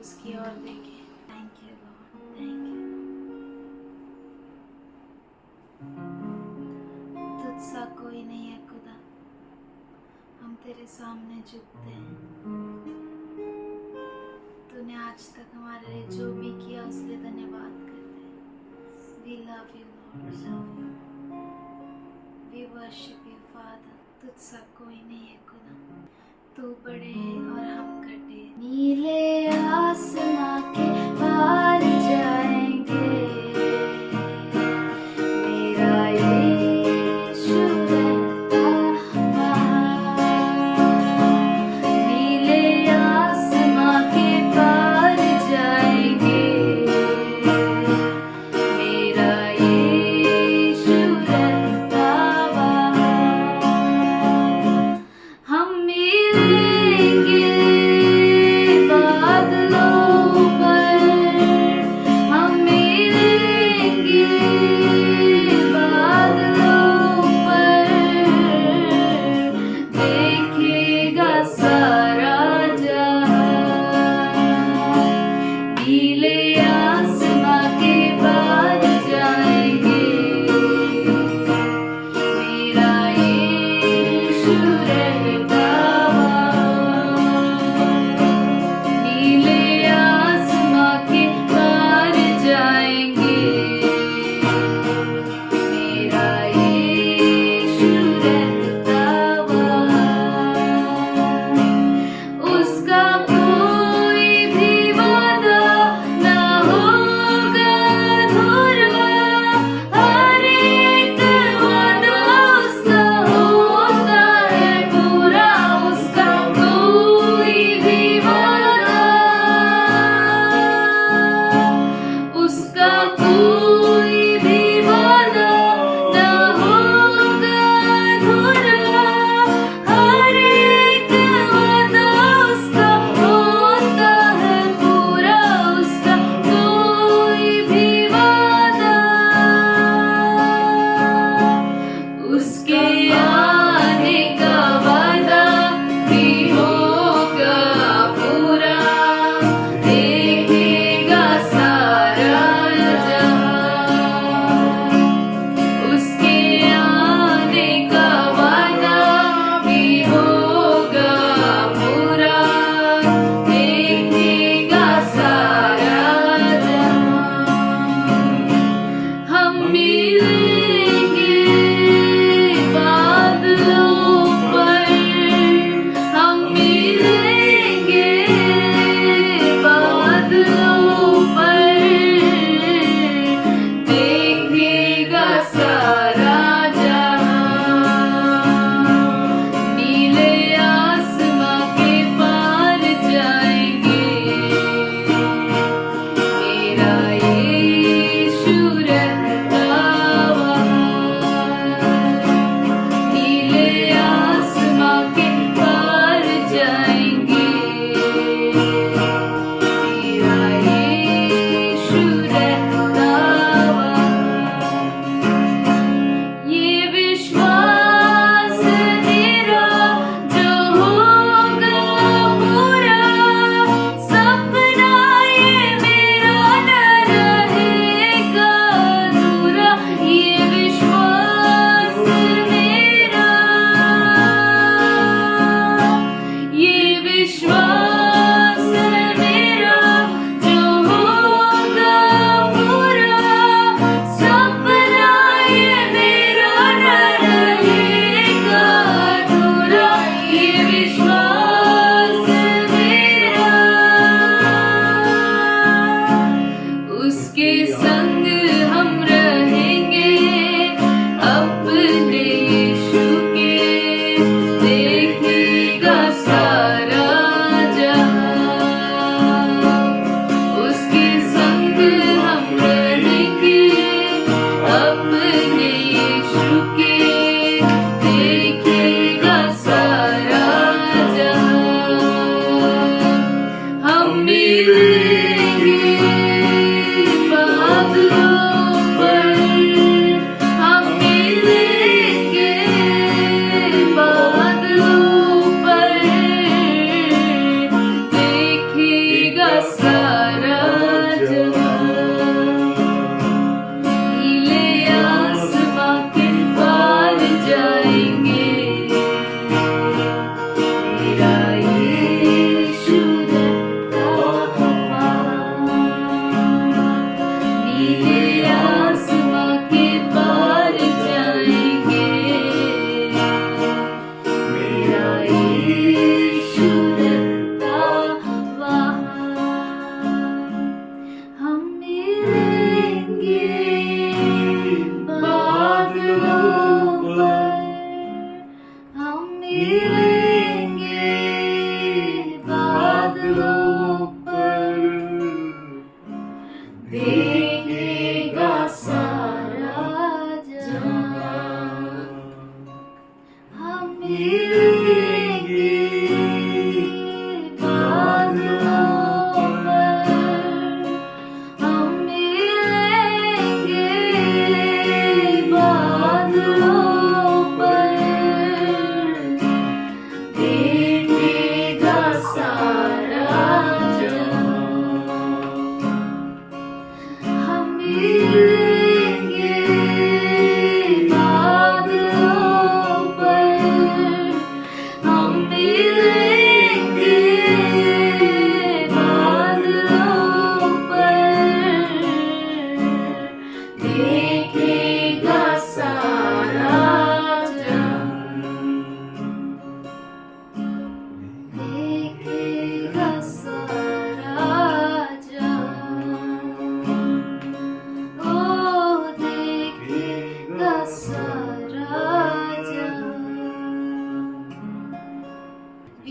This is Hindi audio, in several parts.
उसकी ओर देखें। Thank you Lord, thank you. तुझसा कोई नहीं है खुदा, हम तेरे सामने झुकते हैं। तूने आज तक हमारे लिए जो भी किया उसके लिए धन्यवाद करते हैं। We love you Lord, love you. We worship you Father. तुझसा कोई नहीं है खुदा, तू बड़े और हम घटे। नीले आसमां के पार जाएंगे, मेरा यीशु रहता वहाँ। नीले आसमां के पार जाएंगे, मेरा यीशु रहता वहाँ। हम मिलेंगे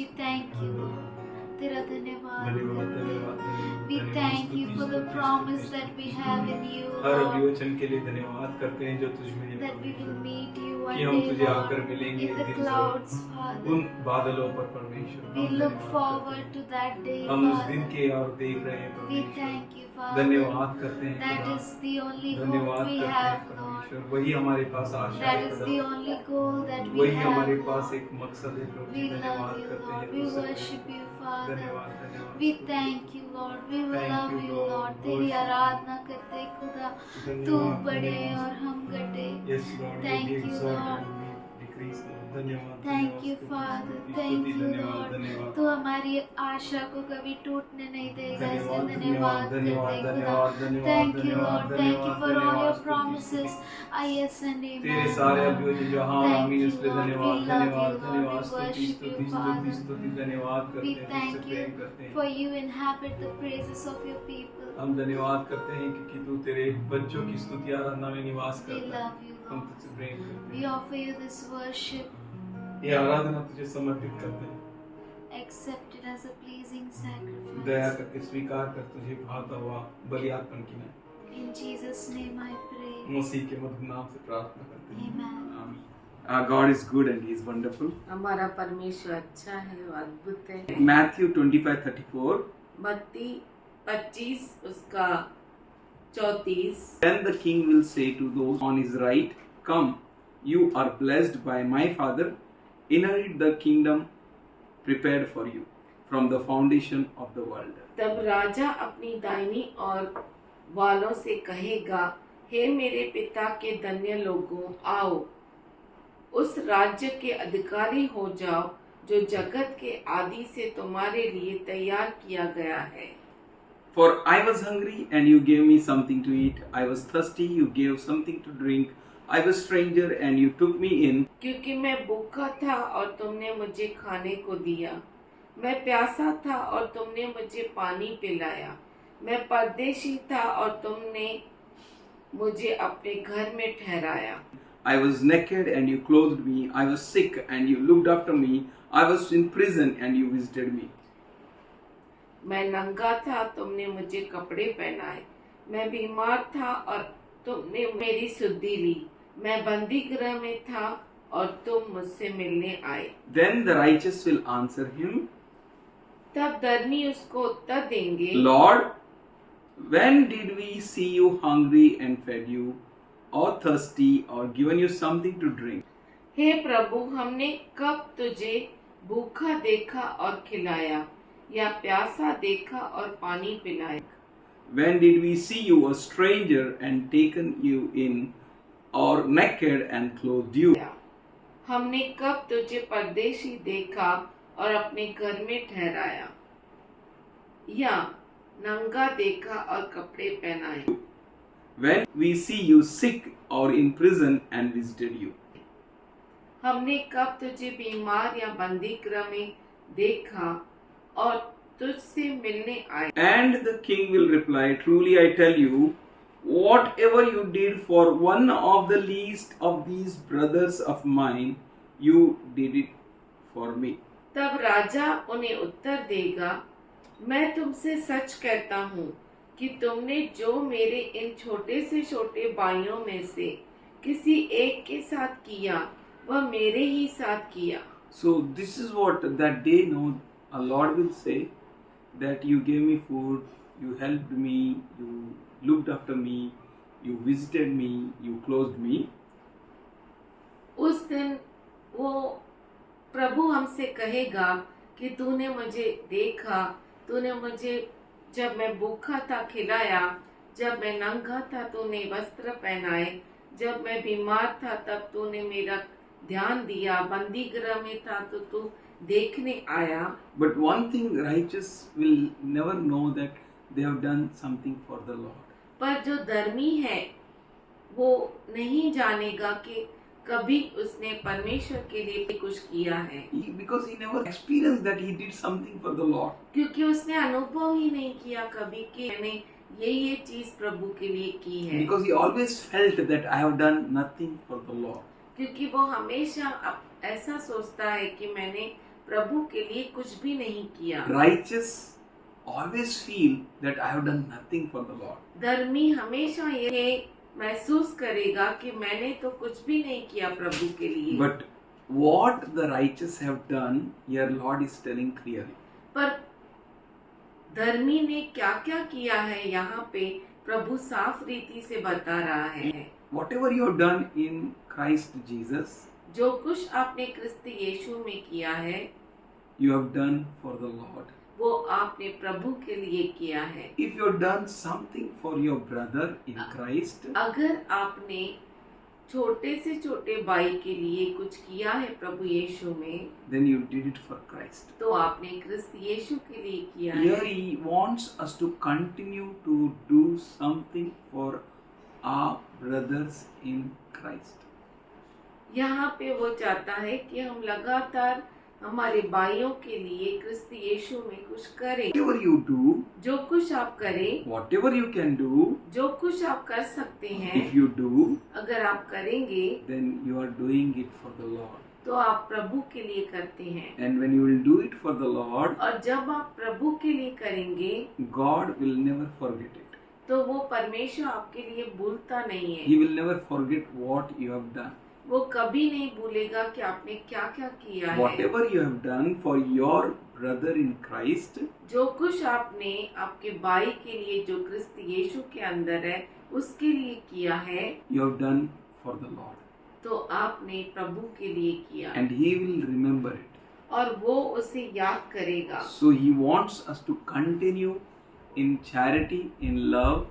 We thank you, Lord. तेरा धन्यवाद धन्यवाद करते हैं। धन्यवाद We thank you for the promise that we have in you, her Lord, अभिवचन के लिए धन्यवाद करते हैं जो तुझ में है that we will meet you कि one हम day, तुझे आकर Lord, मिलेंगे in the दिन clouds, उन Father. बादलों पर परमेश्वर We हम look धन्यवाद forward करते to that day, हैं। हम उस दिन Father. के और देख रहे हैं We परमेश्वर thank you, Father. धन्यवाद करते हैं That खुदा is the only hope धन्यवाद we करते हैं have, Lord. परमेश्वर वही हमारे पास आशा That है is खुदा the only goal that we वही have, हमारे पास Lord. एक मकसद है प्रभु We जी love धन्यवाद you, करते हैं Lord. We तुझसे worship you, Father. धन्यवाद धन्यवाद We thank you, Lord. We will Thank love you, you, Lord. Lord. तेरी Worship you. आराधना करते खुदा तू धन्यवाद बड़े धन्यवाद और हम घटे. Yes, Lord, Thank you be you, exalted Lord. and be decreased, Lord. धन्यवाद Thank धन्यवाद you, स्तुति, Father. स्तुति, Thank स्तुति, you, धन्यवाद Lord. धन्यवाद तू हमारी आशा को कभी टूटने नहीं देगा, इसलिए धन्यवाद धन्यवाद धन्यवाद करते खुदा. धन्यवाद धन्यवाद Thank you, धन्यवाद Lord. Thank you धन्यवाद for all your धन्यवाद स्तुति, promises. स्तुति। Yes and amen, तेरे सारे Lord. अभियोजन जो हाँ Thank आमीन you, इसलिए Lord. We धन्यवाद love धन्यवाद you, Lord. धन्यवाद We स्तुति worship स्तुति you, स्तुति Father. स्तुति धन्यवाद We करते हैं thank तुझसे you प्रेम करते for हैं you inhabit the praises of your people. हम धन्यवाद करते हैं कि तू तेरे बच्चों की स्तुति आराधना में निवास We करता है love you, हम Lord. तुझसे प्रेम करते We हैं offer you this worship. ये आराधना तुझे समर्पित करते हैं Accept it as a pleasing Daya sacrifice. करके स्वीकार कर तुझे भाता हुआ बलि अर्पण की ना In Jesus' name I pray. मसीह के मधुर नाम से प्रार्थना करते हैं Amen. आमीन Our God is good and He is wonderful. हमारा परमेश्वर अच्छा है और अद्भुत है. Matthew 25:34. मत्ती 25 उसका 34. Then the king will say to those on his right, "Come, you are blessed by my Father. Inherit the kingdom prepared for you from the foundation of the world." तब राजा अपनी दाहिनी और वालों से कहेगा, हे मेरे पिता के धन्य लोगों, आओ उस राज्य के अधिकारी हो जाओ जो जगत के आदि से तुम्हारे लिए तैयार किया गया है. For I was hungry and you gave me something to eat. I was thirsty, you gave something to drink. I was stranger and you took me in. क्योंकि मैं भूखा था और तुमने मुझे खाने को दिया, मैं प्यासा था और तुमने मुझे पानी पिलाया, मैं परदेशी था और तुमने मुझे अपने घर में ठहराया. I was naked and you clothed me. I was sick and you looked after me. I was in prison and you visited me. मैं नंगा था, तुमने मुझे कपड़े पहनाए, मैं बीमार था और तुमने मेरी सुधि ली, मैं बंदी गृह में था और तुम मुझसे मिलने आए. Then the righteous will answer him, तब धर्मी उसको उत्तर देंगे, Lord, when did we see you hungry and fed you, or thirsty, or given you something to drink? हे प्रभु, हमने कब तुझे भूखा देखा और खिलाया, या प्यासा देखा और पानी पिलाया? When did we see you a stranger and taken you in, or naked and clothed you? हमने कब तुझे परदेशी देखा और अपने घर में ठहराया, या नंगा देखा और कपड़े पहनाए? When we see you sick or in prison and visited you? हमने कब तुझे बीमार या बंदी गृह में देखा और तुझसे मिलने आए? And the king will reply, Truly I tell you, whatever you did for one of the least of these brothers of mine, you did it for me. तब राजा उन्हें उत्तर देगा, मैं तुमसे सच कहता हूँ कि तुमने जो मेरे इन छोटे से छोटे भाइयों में से किसी एक के साथ किया, वह मेरे ही साथ किया. So this is what that day no, our Lord will say, that you gave me food, you helped me, you looked after me, you visited me, you clothed me. उस दिन वो प्रभु हमसे कहेगा कि तूने मुझे देखा, तूने मुझे जब मैं भूखा था खिलाया, जब मैं नंगा था तूने वस्त्र पहनाए, जब मैं बीमार था तब तूने मेरा ध्यान दिया, बंदी गृह में था तो तू देखने आया. But one thing righteous will never know that they have done something for the Lord. पर जो धर्मी है वो नहीं जानेगा कि कभी उसने परमेश्वर के लिए कुछ किया है, Because he never experienced that he did something for the Lord. क्योंकि उसने अनुभव ही नहीं किया कभी कि मैंने ये चीज प्रभु के लिए की है. Because he always felt that I have done nothing for the Lord. क्योंकि वो हमेशा ऐसा सोचता है कि मैंने प्रभु के लिए कुछ भी नहीं किया। Righteous always feel that I have done nothing for the Lord. धर्मी हमेशा ये महसूस करेगा कि मैंने तो कुछ भी नहीं किया प्रभु के लिए। But what the righteous have done, here Lord is telling clearly. पर धर्मी ने क्या क्या किया है यहाँ पे प्रभु साफ रीति से बता रहा है। Whatever you have done in Christ Jesus, जो कुछ आपने क्रिस्त यीशु में किया है you have done for the Lord. वो आपने प्रभु के लिए किया है। If you have done something for your brother in Christ, अगर आपने छोटे से छोटे भाई के लिए कुछ किया है प्रभु यीशु में, then you did it for Christ. तो आपने क्रिस्त यीशु के लिए किया Here है। he wants us to continue to do something for our brothers in Christ. यहाँ पे वो चाहता है कि हम लगातार हमारे भाइयों के लिए क्रिस्त यीशु में कुछ करें। Whatever you do, जो कुछ आप करें, whatever you can do, जो कुछ आप कर सकते हैं, if you do, अगर आप करेंगे then you are doing it for the Lord. तो आप प्रभु के लिए करते हैं। And when you will do it for the Lord, और जब आप प्रभु के लिए करेंगे God will never forget it. तो वो परमेश्वर आपके लिए भूलता नहीं है। He will never forget what you have done. वो कभी नहीं भूलेगा कि आपने क्या क्या किया है। Whatever you have done for your brother in Christ, जो कुछ आपने आपके भाई के लिए जो क्रिस्त यीशु के अंदर है उसके लिए किया है, you have done for the Lord. तो आपने प्रभु के लिए किया And He will remember it. और वो उसे याद करेगा। So He wants us to continue in charity, in love,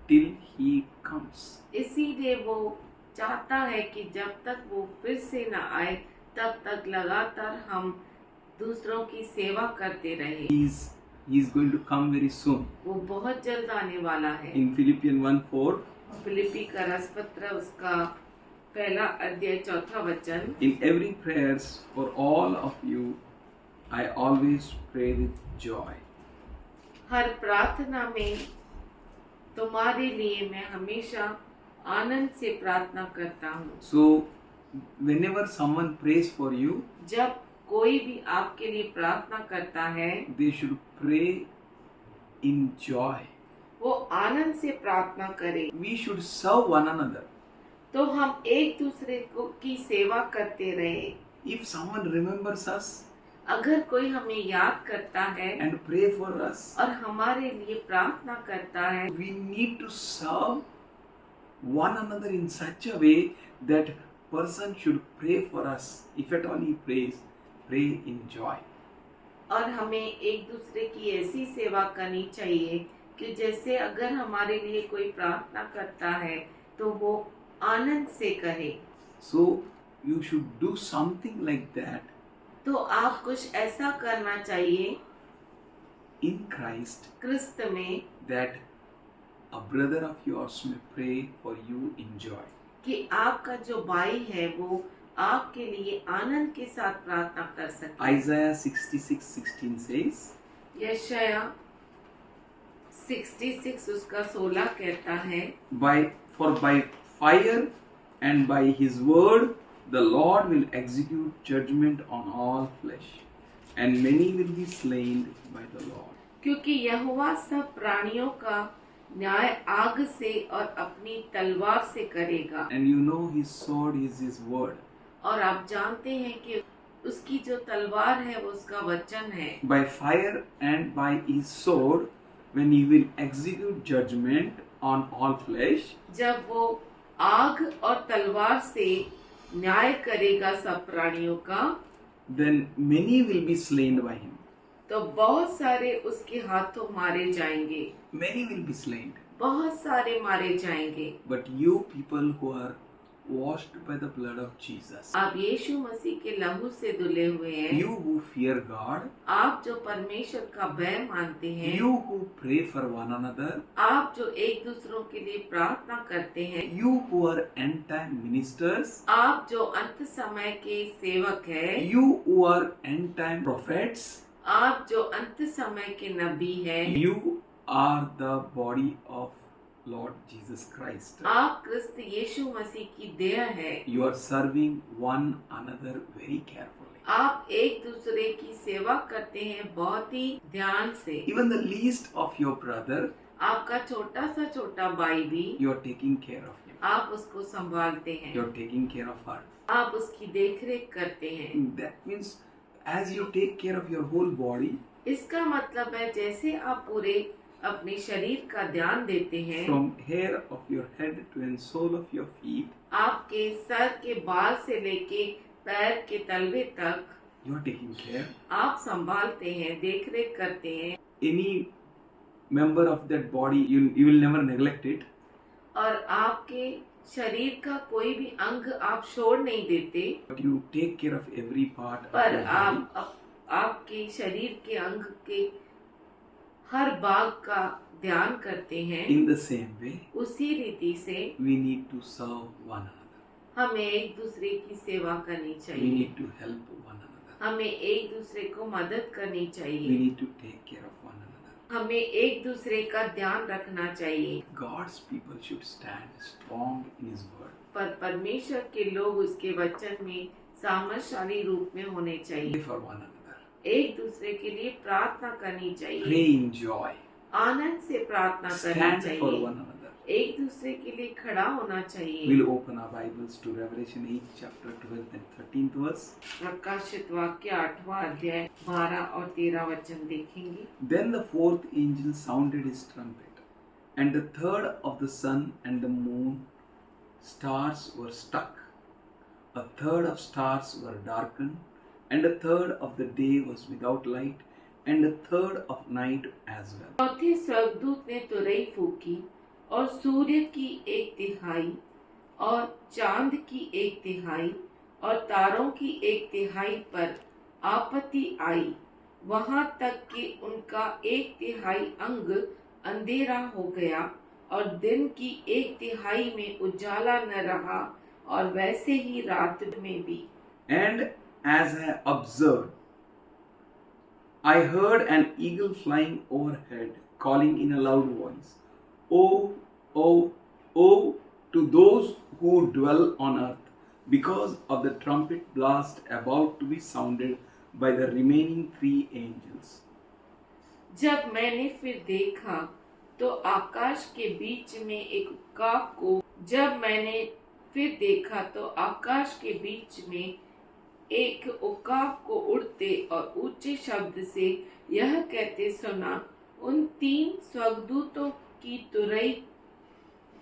till He comes. इसीलिए वो चाहता है कि जब तक वो फिर से न आए तब तक लगातार हम दूसरों की सेवा करते रहे। He is going to come very soon. वो बहुत जल्द आने वाला है। In Philippians 1:4, फिलिप्पी का रसपत्र उसका पहला अध्याय 4 वचन, in every prayers for all of you, I always pray with joy. हर प्रार्थना में तुम्हारे लिए मैं हमेशा आनंद से प्रार्थना करता हूँ। So whenever someone prays for you, जब कोई भी आपके लिए प्रार्थना करता है they should pray in joy. वो आनंद से प्रार्थना करे। We should serve one another. तो हम एक दूसरे को की सेवा करते रहे। If someone remembers us अगर कोई हमें याद करता है and pray for us, और हमारे लिए प्रार्थना करता है, we need to serve one another in such a way that person should pray for us. If at all he prays, pray in joy. और हमें एक दूसरे की ऐसी सेवा करनी चाहिए कि जैसे अगर हमारे लिए कोई प्रार्थना करता है तो वो आनंद से करे। So you should do something like that तो आप कुछ ऐसा करना चाहिए in Christ, क्रिस्त में that a brother of yours may pray for you in joy. कि आपका जो भाई है वो आपके लिए आनंद के साथ प्रार्थना कर सके। Isaiah 66:16 says, यशाया 66 उसका 16 कहता है, For by fire and by his word the Lord will execute judgment on all flesh, and many will be slain by the Lord. क्योंकि यहोवा सब प्राणियों का न्याय आग से और अपनी तलवार से करेगा। And you know his sword is his word. और आप जानते हैं कि उसकी जो तलवार है वो उसका वचन है। By fire and by his sword, when he will execute judgment on all flesh, जब वो आग और तलवार से न्याय करेगा सब प्राणियों का, then many will be slain by him. तो बहुत सारे उसके हाथों मारे जाएंगे। Many will be slain. बहुत सारे मारे जाएंगे। But you people who are washed by the blood of Jesus, आप यीशु मसीह के लहू से धुले हुए हैं, you who fear God, आप जो परमेश्वर का भय मानते हैं, you who pray for one another, आप जो एक दूसरों के लिए प्रार्थना करते हैं, you who are end time ministers, आप जो अंत समय के सेवक हैं, you who are end time prophets, आप जो अंत समय के नबी हैं, you are the body of Lord Jesus Christ. आप क्रिस्त यीशु मसीह की देह है। You are serving one another very carefully. आप एक दूसरे की सेवा करते हैं बहुत ही ध्यान से। Even the least of your brother, आपका छोटा भाई भी, you are taking care of him. आप उसको संभालते You हैं, are taking care of her. आप उसकी देखरेख करते हैं। That means as you take care of your whole body, इसका मतलब है जैसे आप पूरे अपने शरीर का ध्यान देते हैं, from hair of your head to the sole of your feet, आपके सर के बाल से लेके पैर के तलवे तक you are taking care. आप संभालते हैं, देखरेख करते हैं, Any member of that body, you will never neglect it. और आपके शरीर का कोई भी अंग आप छोड़ नहीं देते, But you take care of every part of पर your body. आपके शरीर के अंग के हर भाग का ध्यान करते हैं। In the same way, उसी रीति से we need to serve one another. हमें एक दूसरे की सेवा करनी We चाहिए, need to help one another. हमें एक दूसरे को मदद करनी We चाहिए, need to take care of one another. हमें एक दूसरे का ध्यान रखना चाहिए। God's people should stand strong in His word. पर परमेश्वर के लोग उसके वचन में सामर्थशाली रूप में होने Pray चाहिए, for one another. एक दूसरे के लिए प्रार्थना करनी Pray चाहिए, in joy. आनंद से प्रार्थना करनी Stand for चाहिए, one another. एक दूसरे के लिए खड़ा होना चाहिए। We'll open our Bibles to Revelation 8, chapter 12 and 13th verse. प्रकाशित वाक्य 8वां अध्याय 12 और 13 वचन देखेंगे। Then the fourth angel sounded his trumpet, and the third of the sun and the moon stars were struck. A third of stars were darkened, and a third of the day was without light, and a third of night as well. चौथे स्वर्गदूत ने तुरई फूकी और सूर्य की एक तिहाई और चांद की एक तिहाई और तारों की एक तिहाई पर आपत्ति आई, वहां तक कि उनका एक तिहाई अंग अंधेरा हो गया और दिन की एक तिहाई में उजाला न रहा, और वैसे ही रात में भी। And as I observed, I heard an eagle flying overhead, calling in a loud voice, "Oh, oh, oh, to those who dwell on earth, because of the trumpet blast about to be sounded by the remaining three angels." जब मैंने फिर देखा तो आकाश के बीच में एक उकाब को जब मैंने फिर देखा तो आकाश के बीच में एक उकाब को उड़ते और ऊंचे शब्द से यह कहते सुना, उन तीन स्वर्गदूतों की तुरई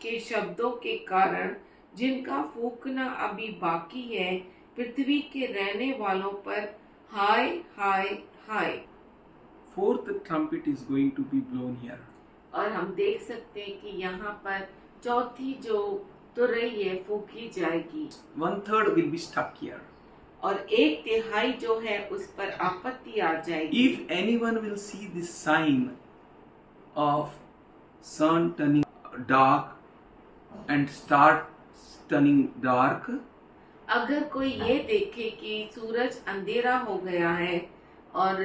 के शब्दों के कारण जिनका फूकना अभी बाकी है, पृथ्वी के रहने वालों पर हाय हाय हाय। Fourth trumpet is going to be blown here. और हम देख सकते हैं कि यहाँ पर चौथी जो तुरई है फूकी जाएगी, 1/3 will be stuck here. और एक तिहाई जो है उस पर आपत्ति आ जाएगी। If anyone will see this sign of sun turning dark and stars turning dark, अगर कोई ये देखे कि सूरज अंधेरा हो गया है और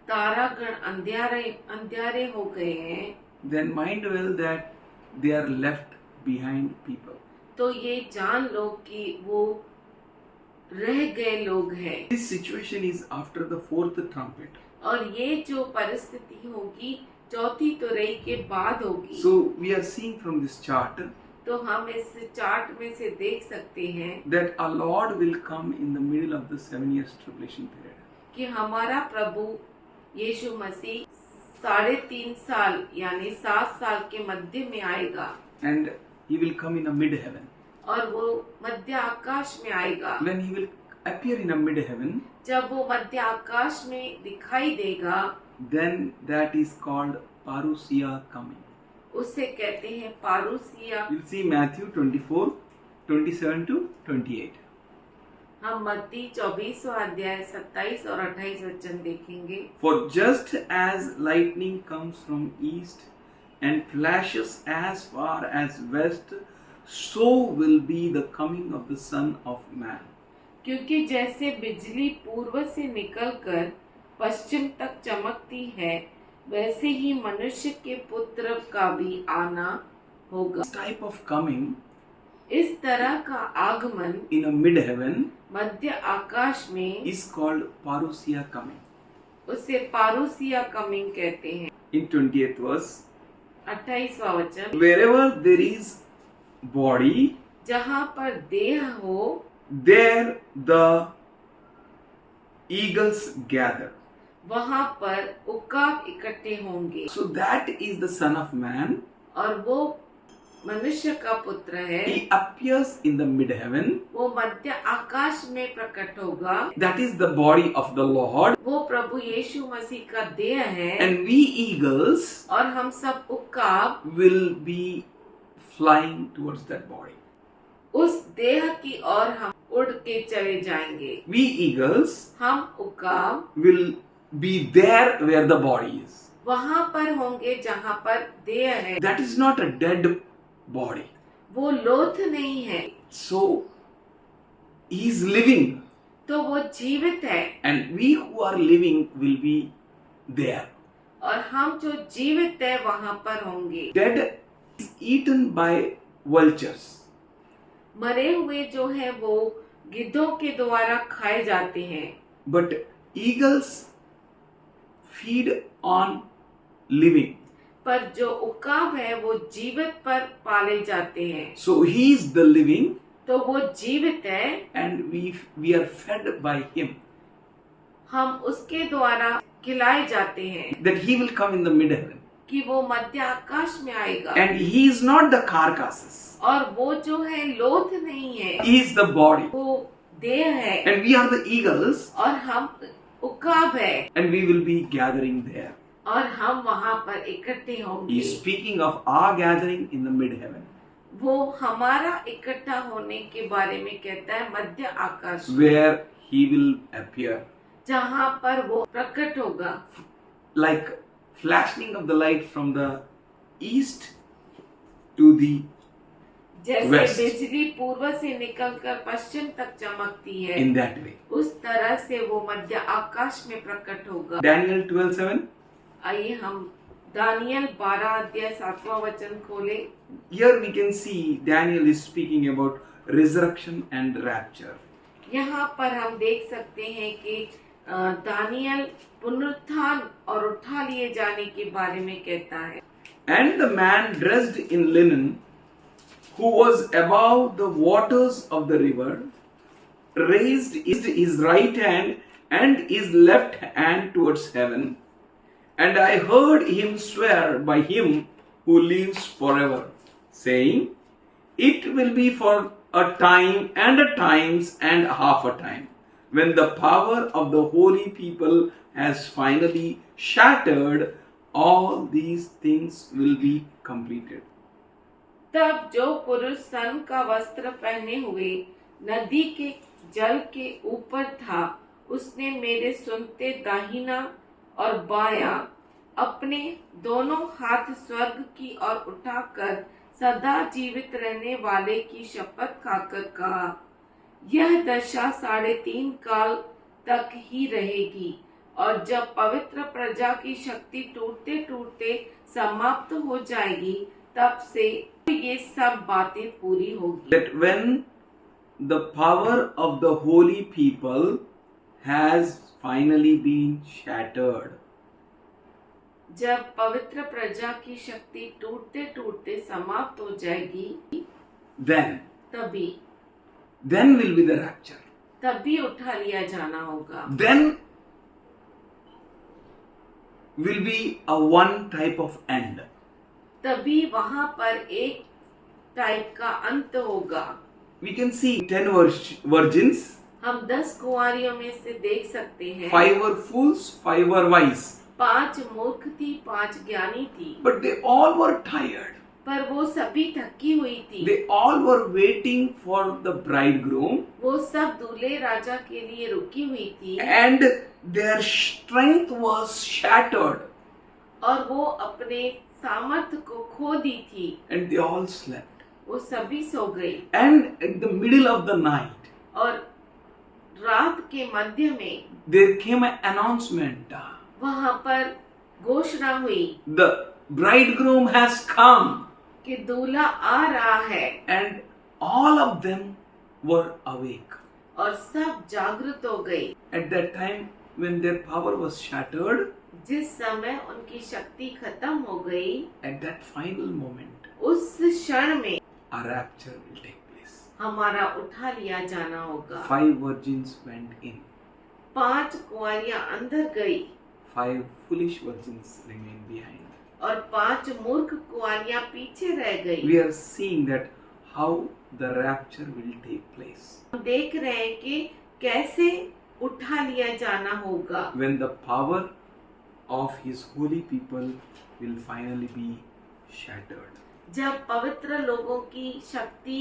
तारागण अंधेरे हो गए हैं, then mind well that they are left behind people. तो ये जान लो कि वो रह गए लोग हैं। This situation is after the fourth trumpet. और ये जो परिस्थिति होगी चौथी तुरई के बाद होगी। So we are seeing from this chart तो हम इस चार्ट में से देख सकते हैं that our Lord will come in the middle of the 7 years tribulation period. कि हमारा प्रभु यीशु मसीह 3.5 साल यानी 7 साल के मध्य में आएगा, And he will come in a mid heaven. और वो मध्य आकाश में आएगा। When he will appear in a mid heaven, जब वो मध्य आकाश में दिखाई देगा, then that is called parousia coming. उसे कहते हैं पारूसिया। We'll see Matthew 24, 27 to 28. हम मत्ती 24वां अध्याय 27 और 28 वचन देखेंगे। For just as lightning comes from east and flashes as far as west, so will be the coming of the Son of Man. क्योंकि जैसे बिजली पूर्व से निकलकर पश्चिम तक चमकती है, वैसे ही मनुष्य के पुत्र का भी आना होगा। This type of coming इस तरह का आगमन in a mid heaven मध्य आकाश में is called parousia coming. उसे पारूसिया कमिंग कहते हैं। In 20th verse, 28वां वचन, wherever there is body, जहाँ पर देह हो there the eagles gather. वहाँ पर उकाब इकट्ठे होंगे। So that is the Son of Man. और वो मनुष्य का पुत्र है, He appears in the mid heaven. वो मध्य आकाश में प्रकट होगा। That is the body of the Lord. वो प्रभु यीशु मसीह का देह है। And we eagles और हम सब उकाब will be flying towards that body. उस देह की ओर हम उड़ के चले जाएंगे। We eagles हम उकाब will be there where the body is. वहाँ पर होंगे जहाँ पर देह है। That is not a dead body. वो लोथ नहीं है, So he is living, तो वो जीवित है। and we who are living will be there. और हम जो जीवित है वहाँ पर होंगे। Dead is eaten by vultures. मरे हुए जो है वो गिद्धों के द्वारा खाए जाते हैं, But eagles feed on living. पर जो उकाब है वो जीवित पर पाले जाते हैं। So he is the living, तो वो जीवित है, and we are fed by him. हम उसके द्वारा खिलाए जाते हैं That he will come in the mid heaven. कि वो मध्य आकाश में आएगा। And he is not the carcasses. और वो जो है लोथ नहीं है, He is the body. वो देह है। And we are the eagles, और हम उकाब है, and we will be gathering there. और हम वहाँ पर इकट्ठे He होंगे। is speaking of our gathering in the mid heaven, वो हमारा इकट्ठा होने के बारे में कहता है मध्य आकाश में, where he will appear जहाँ पर वो प्रकट होगा, like flashing of the light from the east to the जैसे West. बिजली पूर्व से निकलकर पश्चिम तक चमकती है, in that way. उस तरह से वो मध्य आकाश में प्रकट होगा। Daniel 12:7. आइए हम दानियल 12 अध्याय 7वां वचन खोले। Here we can see Daniel is speaking about resurrection and rapture. यहाँ पर हम देख सकते हैं कि दानियल पुनरुत्थान और उठा लिए जाने के बारे में कहता है। And the man dressed in linen, who was above the waters of the river, raised his right hand and his left hand towards heaven. And I heard him swear by him who lives forever, saying, It will be for a time and a times and half a time, when the power of the holy people has finally shattered, all these things will be completed. तब जो पुरुष सन का वस्त्र पहने हुए नदी के जल के ऊपर था, उसने मेरे सुनते दाहिना और बायां अपने दोनों हाथ स्वर्ग की ओर उठाकर सदा जीवित रहने वाले की शपथ खाकर कहा, यह दशा 3.5 काल तक ही रहेगी, और जब पवित्र प्रजा की शक्ति टूटते टूटते समाप्त हो जाएगी, तब से ये सब बातें पूरी होगी। That when the power of the holy people has finally been shattered, जब पवित्र प्रजा की शक्ति टूटते टूटते समाप्त हो जाएगी, then will be the rapture. तभी उठा लिया जाना होगा। Then will be a one type of end. तभी वहां पर एक टाइप का अंत होगा। We can see 10 virgins, हम 10 कुंवारियों में से देख सकते हैं। 5 were fools, 5 were wise. 5 मूर्ख थी, 5 ज्ञानी थी, But they all were tired. पर वो सभी थकी हुई थी। They all were waiting for the bridegroom, वो सब दूल्हे राजा के लिए रुकी हुई थी, and their strength was shattered, और वो अपने सामर्थ्य को खो दी थी, and they all slept. वो सभी सो गई। And in the middle of the night, और रात के मध्य में there came an announcement. वहां पर घोषणा हुई The bridegroom has come, कि दूल्हा आ रहा है, and all of them were awake. और सब जागृत हो गई। At that time, when their power was shattered, जिस समय उनकी शक्ति खत्म हो गई, at that final moment, उस क्षण में a rapture will take place. हमारा उठा लिया जाना होगा। 5 virgins went in. 5 कुंवारियां अंदर गई 5 foolish virgins remained behind. और 5 मूर्ख कुंवारियां पीछे रह गई। We are seeing that how the rapture will take place. हम देख रहे हैं कि कैसे उठा लिया जाना होगा, When the power of his holy people will finally be shattered. जब पवित्र लोगों की शक्ति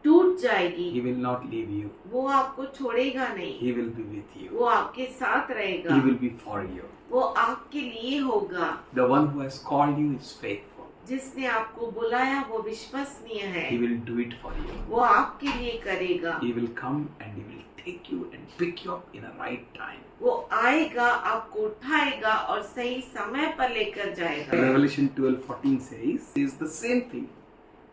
टूट He जाएगी, will not leave you. वो आपको छोड़ेगा नहीं, He will be with you. वो आपके साथ रहेगा, He will be for you. वो आपके लिए होगा। The one who has called you is faithful. जिसने आपको बुलाया वो विश्वसनीय है, He will do it for you. वो आपके लिए करेगा। He will come and he will take you and pick you up in a right time. वो आएगा, आपको उठाएगा और सही समय पर लेकर जाएगा। Revelation 12:14 says the same thing.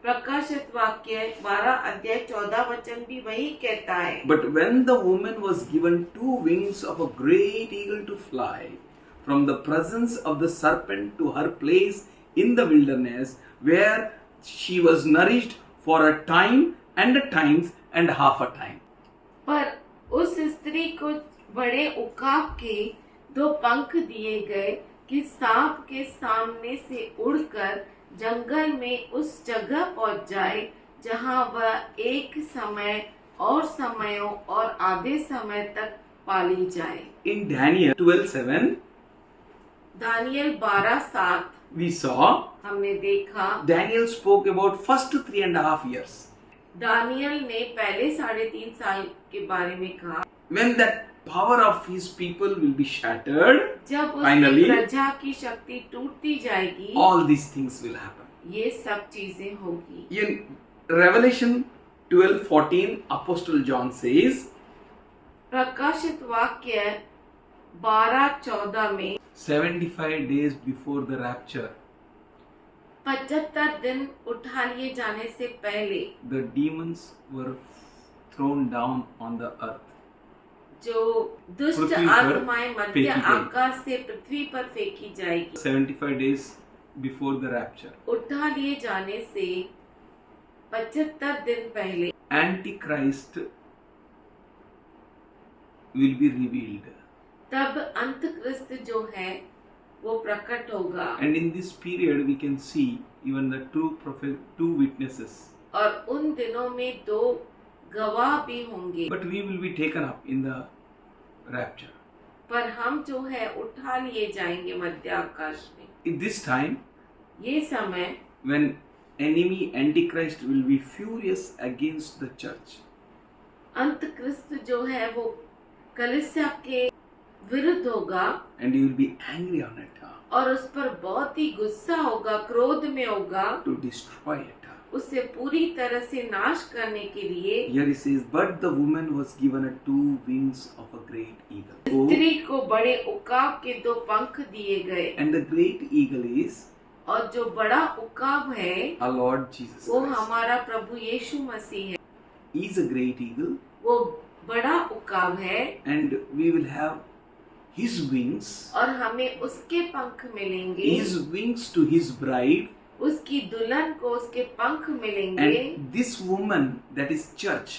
प्रकाशित वाक्य 12 अध्याय 14 वचन भी वही कहता है। But when the woman was given 2 wings of a great eagle to fly from the presence of the serpent to her place in the wilderness, where she was nourished for a time and a times and half a time. पर उस स्त्री को बड़े उकाब के 2 पंख दिए गए कि सांप के सामने से उड़कर जंगल में उस जगह पहुंच जाए जहां वह एक समय और समयों और आधे समय तक पाली जाए। In Daniel 12:7, Daniel 12:7 we saw हमने देखा Daniel spoke about first 3.5 years. Daniel ने पहले 3.5 साल के बारे में कहा, When that power of his people will be shattered, जब finally उसकी प्रजा की शक्ति टूटती जाएगी, all these things will happen. ये सब चीजें होगी। In Revelation 12:14, Apostle John says, प्रकाशित वाक्य 12:14 में 75 days before the rapture, 75 दिन उठा लिए जाने से पहले the demons were thrown down on the earth. जो दुष्ट पृथ्वी पर आत्माएं मध्य फेंकी गई। आकाश से पृथ्वी पर फेंकी जाएगी। 75 days before the rapture. उठा लिए जाने से 75 दिन पहले Antichrist will be revealed. तब अंतक्रिस्त जो है वो प्रकट होगा। And in this period we can see even the two witnesses. और उन दिनों में 2 गवाह भी होंगे। But we will be taken up in the rapture. पर हम जो है उठा लिए जाएंगे मध्य आकाश में। In this time, ये समय when enemy Antichrist will be furious against the church, अंतक्रिस्त जो है वो कलीसिया के विरुद्ध होगा and he will be angry on it, और उस पर बहुत ही गुस्सा होगा, क्रोध में होगा, to destroy it. उसे पूरी तरह से नाश करने के लिए। Here he says, but the woman was given 2 wings of a great eagle. स्त्री को बड़े उकाब के 2 पंख दिए गए, And the great eagle is और जो बड़ा उकाब है our Lord Jesus वो Christ. हमारा प्रभु यीशु मसीह है। He is a great eagle, वो बड़ा उकाब है and we will have his wings, और हमें उसके पंख मिलेंगे, his wings to his bride, उसकी दुल्हन को उसके पंख मिलेंगे, and this woman, that is church,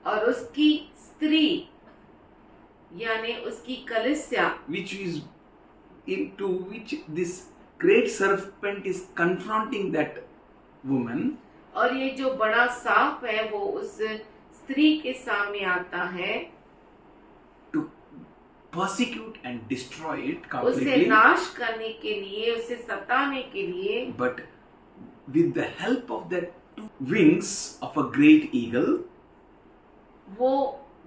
और उसकी स्त्री यानी उसकी कलीसिया, which is into which this great serpent is confronting that woman, और ये जो बड़ा सांप है वो उस स्त्री के सामने आता है to persecute and destroy it उसे completely. नाश करने के लिए, उसे सताने के लिए। But with the help of that 2 wings of a great eagle, वो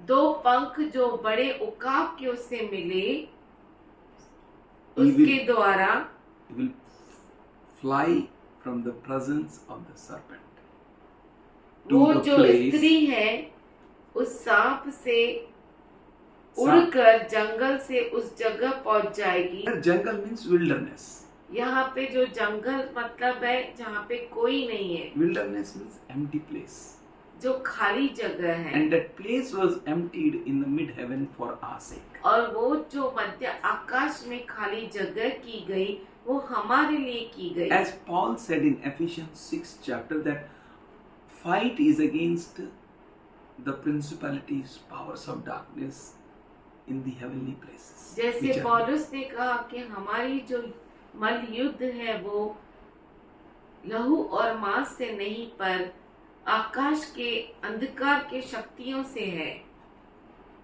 2 पंख जो बड़े उकाब के उसे मिले, उसके द्वारा he will fly from the presence of the serpent to वो the जो place स्त्री है उस सांप से उड़कर जंगल से उस जगह पहुंच जाएगी। where jungle means wilderness. यहाँ पे जो जंगल मतलब है जहाँ पे कोई नहीं है, Wilderness means empty place. जो खाली जगह है। And that place was emptied in the mid heaven for our sake. और वो जो मध्य आकाश में खाली जगह की गई वो हमारे लिए की गई। As Paul said in Ephesians 6 chapter that fight is against the principalities, powers of darkness in the heavenly places. जैसे which are- पौलुस ने कहा कि हमारी जो मल युद्ध है वो लहू और मांस से नहीं पर आकाश के अंधकार के शक्तियों से है,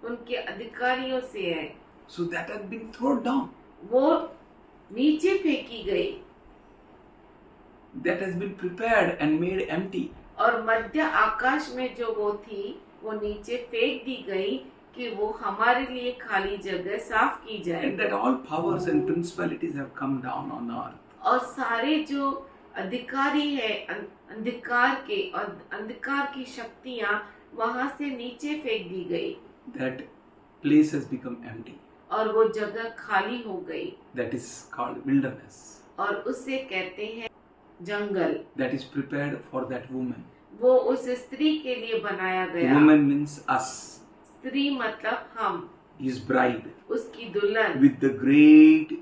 उनके अधिकारियों से है। So that had been thrown down. वो नीचे फेंकी गई That has been prepared and made empty. और मध्य आकाश में जो वो थी वो नीचे फेंक दी गई कि वो हमारे लिए खाली जगह साफ की जाए। And that all powers and principalities have come down on earth. और सारे जो अधिकारी है अंधकार के और अंधकार की शक्तियां वहां से नीचे फेंक दी गई That place has become empty. और वो जगह खाली हो गई That is called wilderness. और उसे कहते हैं जंगल। That is prepared for that woman. वो उस स्त्री के लिए बनाया The गया। woman means us, स्त्री मतलब हम, his bride, उसकी दुल्हन, with the great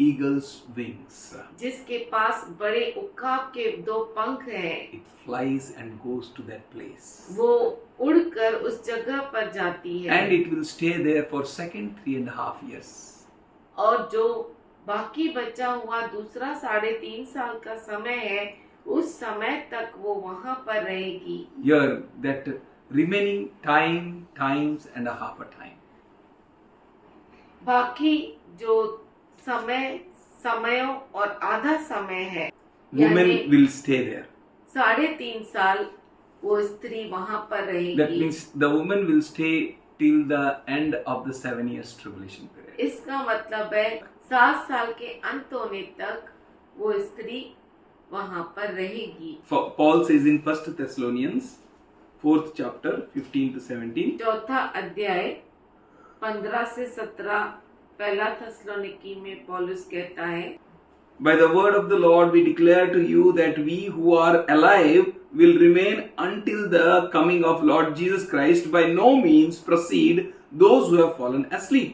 eagle's wings. जिसके पास बड़े उकाब के 2 पंख हैं। It flies and goes to that place. वो उड़कर उस जगह पर जाती है And it will stay there for second 3.5 years. और जो बाकी बचा हुआ दूसरा 3.5 साल का समय है उस समय तक वो वहां पर रहेगी। Here, that remaining time, times and a half a time. बाकी जो समयों और आधा समय है Women यानी will stay there. 3.5 साल वो स्त्री वहां पर That रहेगी। means the woman will stay till the end of the 7 years tribulation period. इसका मतलब है 7 साल के अंत होने तक वो स्त्री वहां पर रहेगी। Paul says in 1 Thessalonians 4th chapter 15 to 17. 4 अध्याय 15 से 17 पहला थेसलोनिकी में पौलुस कहता है, By the word of the Lord we declare to you that we who are alive will remain until the coming of Lord Jesus Christ. By no means precede those who have fallen asleep.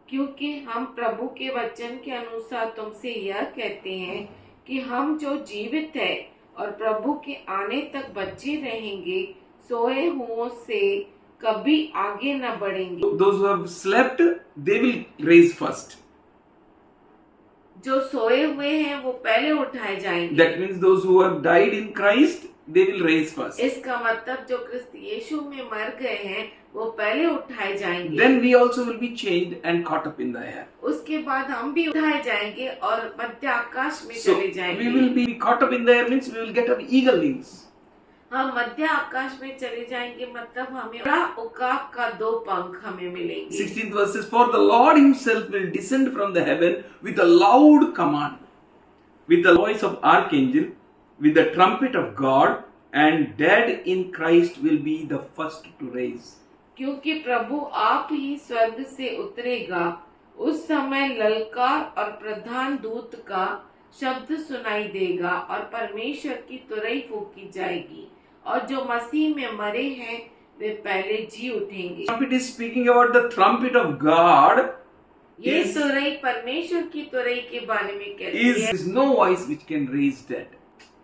क्योंकि हम प्रभु के वचन के अनुसार तुमसे यह कहते हैं कि हम जो जीवित है और प्रभु के आने तक बचे रहेंगे सोए हुओं से कभी आगे न बढ़ेंगे। Those who have slept, they will raise first. जो सोए हुए हैं वो पहले उठाए जाएंगे। That means those who have died in Christ, they will raise first. इसका मतलब जो क्रिस्त यीशु में मर गए हैं वो पहले उठाए जाएंगे। Then we also will be changed and caught up in the air. उसके बाद हम भी उठाए जाएंगे और मध्य आकाश में So चले जाएंगे। we will be caught up in the air means we will get up eagle wings. हम मध्य आकाश में चले जाएंगे मतलब हमें बड़ा उकाब का 2 पंख हमें मिलेंगे। 16th verse says, For the Lord himself will descend from the heaven with a loud command, with the voice of archangel, with the trumpet of God, and dead in Christ will be the first to raise. क्योंकि प्रभु आप ही स्वर्ग से उतरेगा, उस समय ललकार और प्रधान दूत का शब्द सुनाई देगा और परमेश्वर की तुरही फूंकी जाएगी और जो मसीह में मरे हैं वे पहले जी उठेंगे। Trumpet is speaking about the trumpet of God. ये Is- तुरही परमेश्वर की तुरही के बारे में कहती है। is no voice which can raise dead,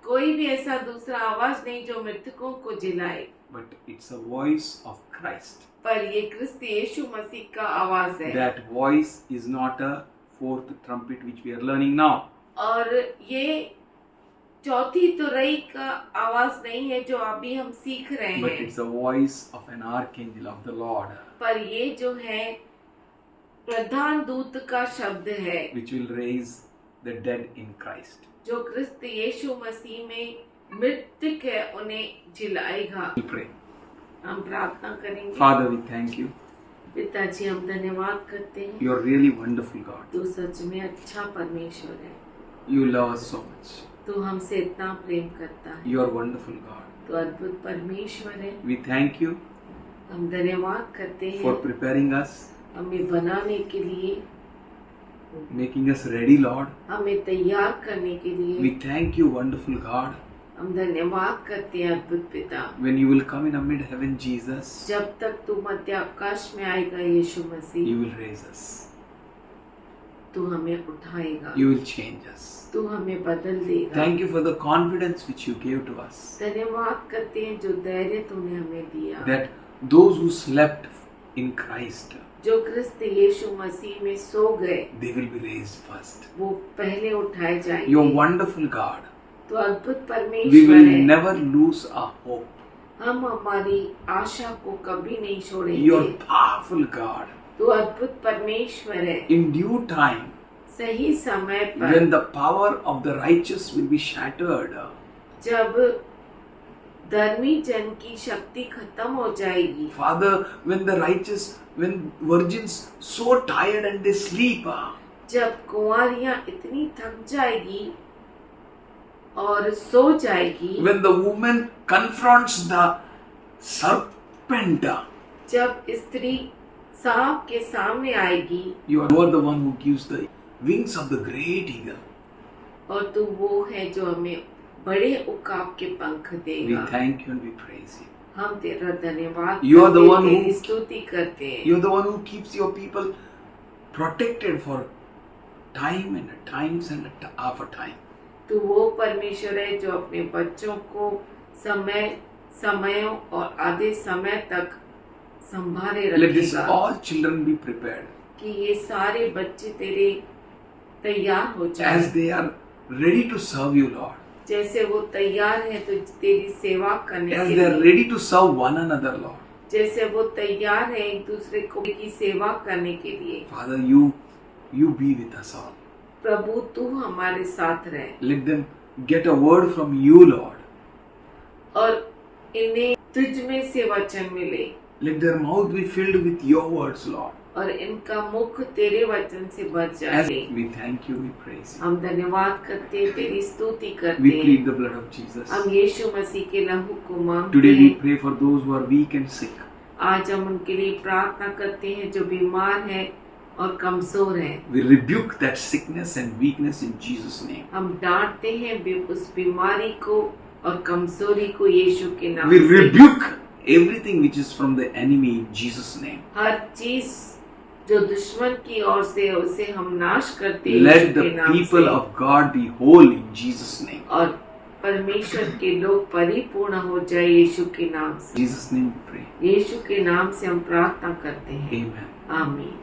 कोई भी ऐसा दूसरा आवाज नहीं जो मृतकों को जिलाए, but it's a voice of Christ. पर ये क्रिस्त यीशु मसीह का आवाज है। That voice is not a fourth trumpet which we are learning now. और ये चौथी तुरही का आवाज नहीं है जो अभी हम सीख रहे But हैं, it's the voice of an archangel of the Lord, पर ये जो है प्रधान दूत का शब्द है which will raise the dead in Christ. जो क्रिस्त यीशु मसीह में मृतक है उन्हें जिलाएगा। We pray. हम प्रार्थना करेंगे। Father, we thank you. पिताजी हम धन्यवाद करते हैं, You are really wonderful God. तू सच में अच्छा परमेश्वर है, You love us so much. तू हमसे इतना प्रेम करता है, You are wonderful God. तू अद्भुत परमेश्वर है। We thank you हम धन्यवाद करते for हैं preparing us हमें बनाने के लिए, making us ready, Lord. हमें तैयार करने के लिए We thank you, wonderful God. हम धन्यवाद करते हैं अद्भुत पिता। When you will come in amid heaven, Jesus, जब तक तू मध्य आकाश में आएगा यीशु मसीह, you will raise us. तू हमें उठाएगा, You will change us. तू हमें बदल देगा। Thank you for the confidence which you gave to us. धन्यवाद करते हैं जो धैर्य तूने हमें दिया, That those who slept in Christ, जो ख्रिस्त यीशु मसीह में सो गए, they will be raised first. वो पहले उठाए जाएंगे। You're wonderful God. तो अद्भुत We परमेश्वर will है। never lose our hope. हम हमारी आशा को कभी नहीं You're छोड़ेंगे। powerful God. तो अद्भुत परमेश्वर है। In due time, सही समय पर when the power of the righteous will be shattered, जब धर्मी जन की शक्ति खत्म हो जाएगी, Father, when virgins so tired and they sleep, जब कुंवारियां इतनी थक जाएगी और सो जाएगी, when the woman confronts the serpent, जब स्त्री सांप के सामने आएगी, you are the one who gives the wings of the great eagle. और तू वो है जो हमें बड़े उकाब के पंख We देगा। thank you and we praise you. हम तेरा धन्यवाद You are the करते, one who- तेरी स्तुति करते हैं। You are the one who keeps your people protected for time and at times and at half a time. तू वो परमेश्वर है जो अपने बच्चों को समयों और आधे समय तक संभाले Let this रखेगा, all children be prepared कि ये सारे बच्चे तेरे तैयार हो as जाएं। they are ready to serve you, Lord. जैसे वो तैयार है तो तेरी सेवा करने As के they are लिए, ready to serve one another, Lord. जैसे वो तैयार है एक दूसरे को की सेवा करने के लिए। Father, you be with us all. प्रभु तू हमारे साथ रहे Let them get a word from you, Lord. और इन्हें तुझ में से वचन मिले Let their mouth be filled with your words, Lord. और इनका मुख तेरे वचन से भर As जाए। we thank you, we praise you. हम धन्यवाद करते हैं, तेरी स्तुति करते We हैं। plead the blood of Jesus. हम यीशु मसीह के लहू को मांगते Today we हैं। pray for those who are weak and sick. आज हम उनके लिए प्रार्थना करते हैं जो बीमार हैं और कमजोर हैं। We rebuke that sickness and weakness in Jesus' name. हम डांटते हैं उस बीमारी को और कमजोरी को यीशु के नाम We से। rebuke everything which is from the enemy in Jesus' name. हर चीज जो दुश्मन की ओर से है, उसे हम नाश करते हैं Let यीशु the के नाम people से। of God be whole in Jesus' name. और परमेश्वर के लोग परिपूर्ण हो जाए यीशु के नाम In से। Jesus' name we pray. यीशु के नाम से हम प्रार्थना करते हैं। Amen. आमीन।